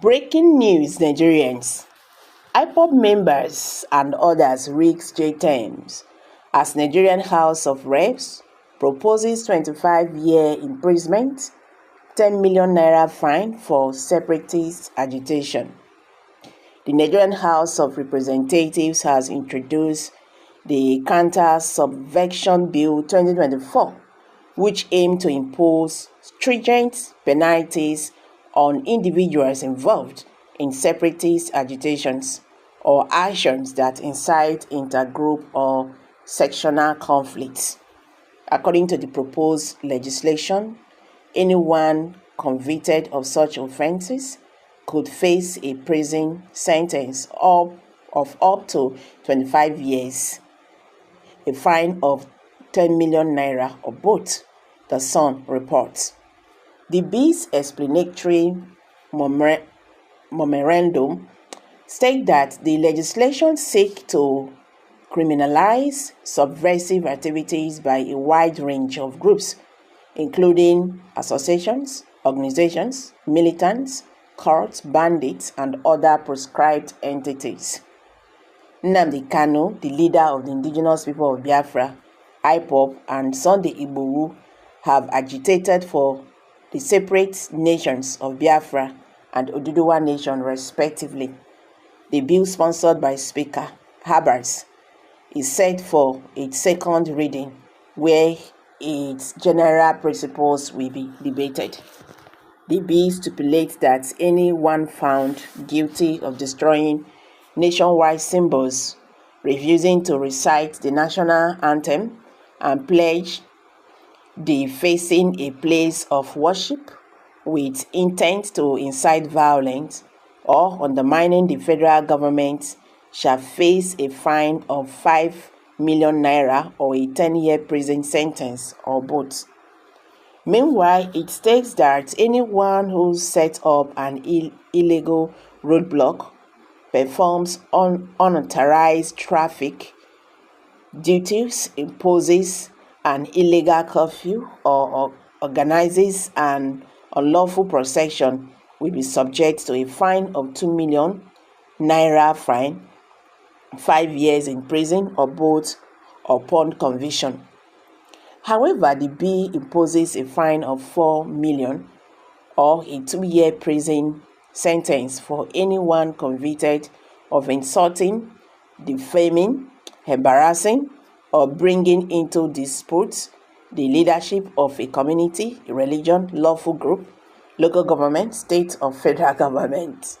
Breaking news, Nigerians. IPOB members and others risk jail terms as Nigerian House of Reps proposes 25-year imprisonment, 10 million naira fine for separatist agitation. The Nigerian House of Representatives has introduced the Counter-Subversion Bill 2024, which aims to impose stringent penalties on individuals involved in separatist agitations or actions that incite intergroup or sectional conflicts. According to the proposed legislation, anyone convicted of such offences could face a prison sentence of up to 25 years, a fine of 10 million naira or both, the Sun reports. The bill's explanatory memorandum states that the legislation seeks to criminalize subversive activities by a wide range of groups, including associations, organizations, militants, cults, bandits, and other proscribed entities. Nnamdi Kanu, the leader of the indigenous people of Biafra, IPOB, and Sunday Igboho have agitated for the separate nations of Biafra and Oduduwa Nation respectively. The bill, sponsored by Speaker Habars, is set for its second reading, where its general principles will be debated. The bill stipulates that anyone found guilty of destroying nationwide symbols, refusing to recite the national anthem, and pledge defacing a place of worship with intent to incite violence or undermining the federal government shall face a fine of 5 million naira or a 10-year prison sentence or both. Meanwhile, it states that anyone who sets up an illegal roadblock, performs unauthorized traffic duties, imposes an illegal curfew, or organizes an unlawful procession will be subject to a fine of 2 million naira fine, 5 years in prison, or both upon conviction. However, the bill imposes a fine of 4 million or a 2-year prison sentence for anyone convicted of insulting, defaming, embarrassing, or bringing into dispute the leadership of a community, a religion, lawful group, local government, state, or federal government.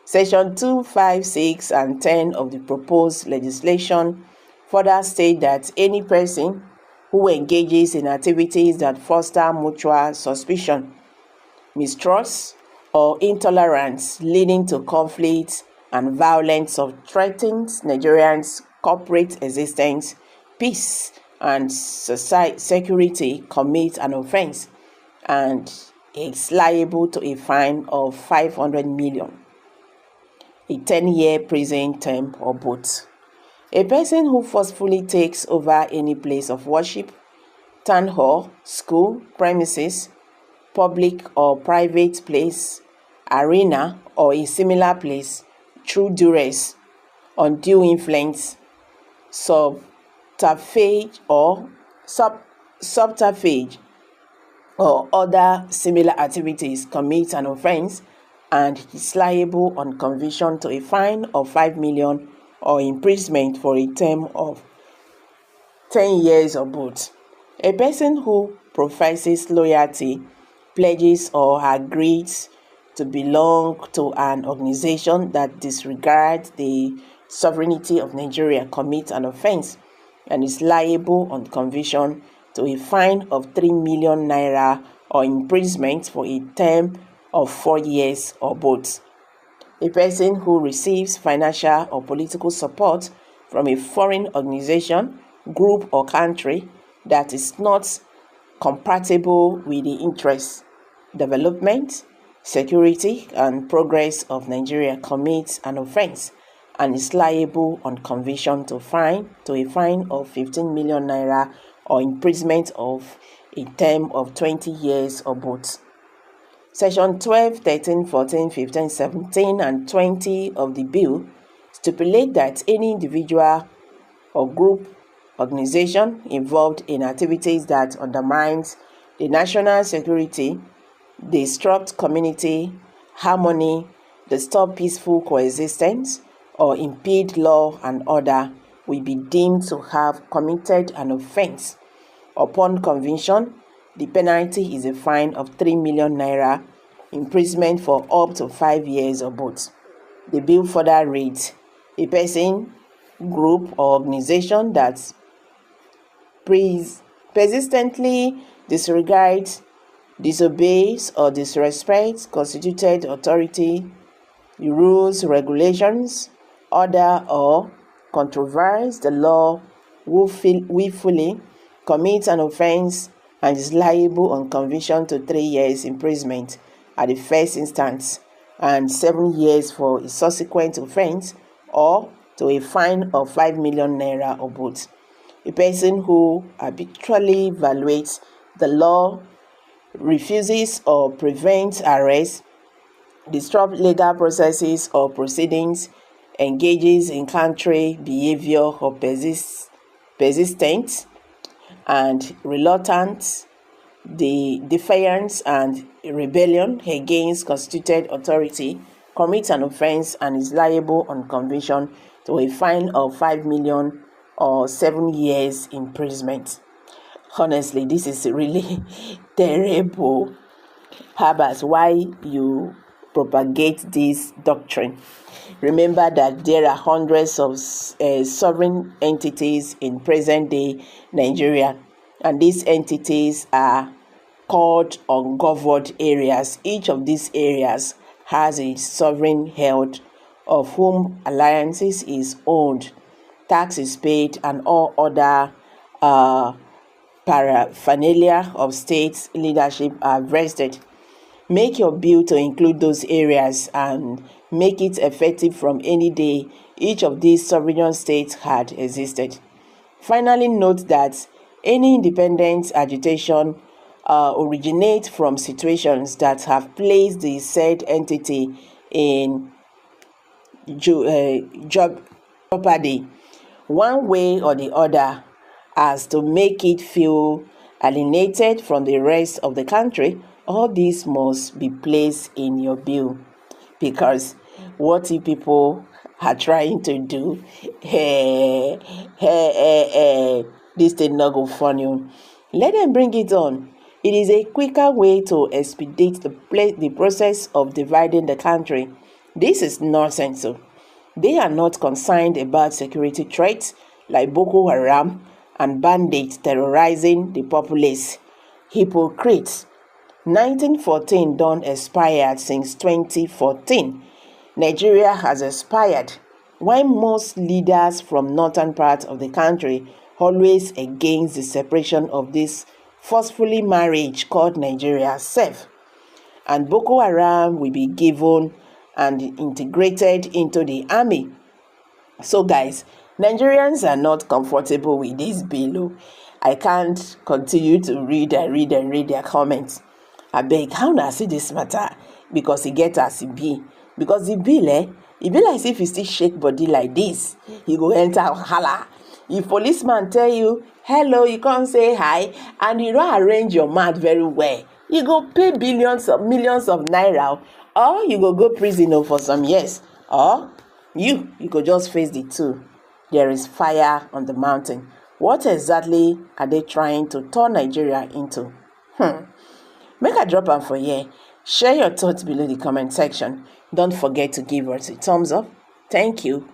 Section 2, 5, 6, and 10 of the proposed legislation further state that any person who engages in activities that foster mutual suspicion, mistrust, or intolerance leading to conflict and violence or threatens Nigerians' corporate existence, peace, and security commits an offense and is liable to a fine of 500 million, a 10-year prison term, or both. A person who forcefully takes over any place of worship, town hall, school, premises, public or private place, arena, or a similar place through duress, undue influence, subterfuge or other similar activities commits an offense and is liable on conviction to a fine of 5 million or imprisonment for a term of 10 years or both. A person who professes loyalty, pledges or agrees to belong to an organization that disregards the sovereignty of Nigeria commits an offense and is liable on conviction to a fine of 3 million naira or imprisonment for a term of 4 years or both. A person who receives financial or political support from a foreign organization, group, or country that is not compatible with the interests, development, security, and progress of Nigeria commits an offense and is liable on conviction to a fine of 15 million naira or imprisonment of a term of 20 years or both. Section 12, 13, 14, 15, 17, and 20 of the bill stipulate that any individual or group, organization involved in activities that undermines the national security, disrupt community harmony, disturb peaceful coexistence, or impede law and order will be deemed to have committed an offense. Upon conviction, the penalty is a fine of 3 million naira, imprisonment for up to 5 years or both. The bill further reads, a person, group, or organization that persistently disregards, disobeys, or disrespects constituted authority, rules, regulations, order, or controversies the law willfully commits an offense and is liable on conviction to 3 years imprisonment at the first instance and 7 years for a subsequent offense, or to a fine of 5 million naira or both. A person who arbitrarily violates the law, refuses or prevents arrest, disrupts legal processes or proceedings, engages in contrary behavior or persistent and reluctant, the defiance and rebellion against constituted authority, commits an offense and is liable on conviction to a fine of 5 million or 7 years imprisonment. Honestly, this is really terrible. Habas, why you propagate this doctrine? Remember that there are hundreds of sovereign entities in present-day Nigeria, and these entities are called ungoverned areas. Each of these areas has a sovereign head of whom alliances is owned, tax is paid, and all other paraphernalia of state leadership are vested. Make your bill to include those areas and make it effective from any day each of these sovereign states had existed. Finally, note that any independent agitation originates from situations that have placed the said entity in jeopardy, one way or the other, as to make it feel alienated from the rest of the country. All this must be placed in your bill, because what you people are trying to do, this thing not go funny. Let them bring it on. It is a quicker way to expedite the process of dividing the country. This is nonsense. They are not concerned about security threats like Boko Haram and bandits terrorizing the populace. Hypocrites. 1914 done expired since 2014. Nigeria has expired. Why most leaders from northern parts of the country always against the separation of this forcefully marriage called Nigeria self? And Boko Haram will be given and integrated into the army. So guys, Nigerians are not comfortable with this bill. I can't continue to read their comments. I beg, how na see this matter? Because he get as he be. Because the bill, it be like if you still shake body like this, he go enter holla. If policeman tell you hello, you can't say hi, and you don't arrange your mouth very well, you go pay millions of naira, or you go prison for some years, or you go just face the two. There is fire on the mountain. What exactly are they trying to turn Nigeria into? Make a drop am for here. Share your thoughts below the comment section. Don't forget to give us a thumbs up. Thank you.